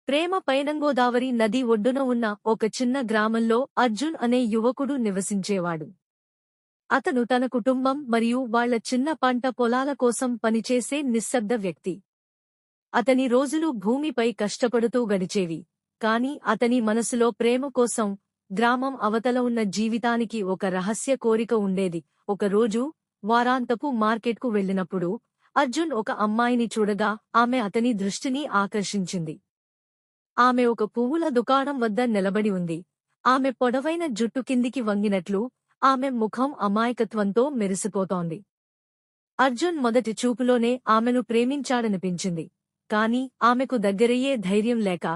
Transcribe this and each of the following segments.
ప్రేమ పైనంగోదావరి నది ఒడ్డున ఉన్న ఒక చిన్న గ్రామంలో అర్జున్ అనే యువకుడు నివసించేవాడు. అతను తన కుటుంబం మరియు వాళ్ల చిన్న పంట పొలాల కోసం పనిచేసే నిశ్శబ్ద వ్యక్తి. అతని రోజులు భూమిపై కష్టపడుతూ గడిచేవి. కాని అతని మనసులో ప్రేమ కోసం, గ్రామం అవతల ఉన్న జీవితానికి ఒక రహస్య కోరిక ఉండేది. ఒకరోజు వారాంతపు మార్కెట్కు వెళ్లినప్పుడు అర్జున్ ఒక అమ్మాయిని చూడగా ఆమె అతని దృష్టిని ఆకర్షించింది. ఆమె ఒక పువ్వుల దుకాణం వద్ద నిలబడి ఉంది. ఆమె పొడవైన జుట్టు కిందికి వంగినట్లు, ఆమె ముఖం అమాయకత్వంతో మెరిసిపోతోంది. అర్జున్ మొదటి చూపులోనే ఆమెను ప్రేమించాడనిపించింది. కాని ఆమెకు దగ్గరయ్యే ధైర్యం లేక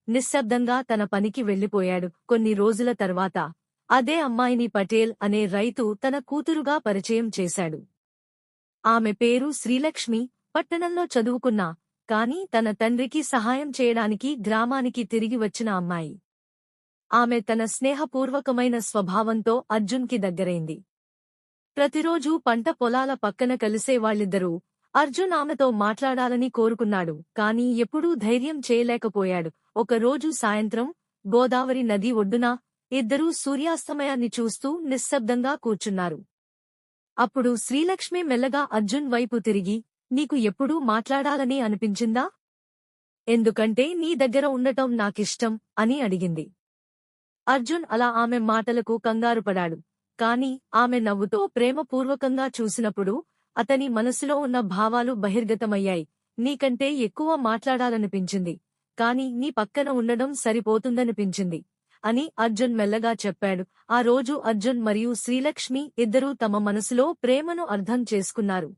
నిశ్శబ్దంగా తన పనికి వెళ్లిపోయాడు. కొన్ని రోజుల తర్వాత అదే అమ్మాయిని పటేల్ అనే రైతు తన కూతురుగా పరిచయం చేశాడు. ఆమె పేరు శ్రీలక్ష్మి. పట్టణంలో చదువుకున్నా కాని తన తండ్రికి సహాయం చేయడానికి గ్రామానికి తిరిగి వచ్చిన అమ్మాయి. ఆమె తన స్నేహపూర్వకమైన స్వభావంతో అర్జున్కి దగ్గరైంది. ప్రతిరోజూ పంట పొలాల పక్కన కలిసేవాళ్ళిద్దరూ. అర్జున్ ఆమెతో మాట్లాడాలని కోరుకున్నాడు, కాని ఎప్పుడూ ధైర్యం చేయలేకపోయాడు. ఒకరోజు సాయంత్రం గోదావరి నది ఒడ్డున ఇద్దరూ సూర్యాస్తమయాన్ని చూస్తూ నిశ్శబ్దంగా కూర్చున్నారు. అప్పుడు శ్రీలక్ష్మి మెల్లగా అర్జున్ వైపు తిరిగి, నీకు ఎప్పుడూ మాట్లాడాలని అనిపించిందా? ఎందుకంటే నీ దగ్గర ఉండటం నాకిష్టం అని అడిగింది. అర్జున్ అలా ఆమె మాటలకు కంగారుపడాడు. కాని ఆమె నవ్వుతో ప్రేమపూర్వకంగా చూసినప్పుడు అతని మనసులో ఉన్న భావాలు బహిర్గతమయ్యాయి. నీకంటే ఎక్కువ మాట్లాడాలనిపించింది, కాని నీ పక్కన ఉండడం సరిపోతుందనిపించింది అని అర్జున్ మెల్లగా చెప్పాడు. ఆ రోజు అర్జున్ మరియు శ్రీలక్ష్మి ఇద్దరూ తమ మనసులో ప్రేమను అర్థం చేసుకున్నారు.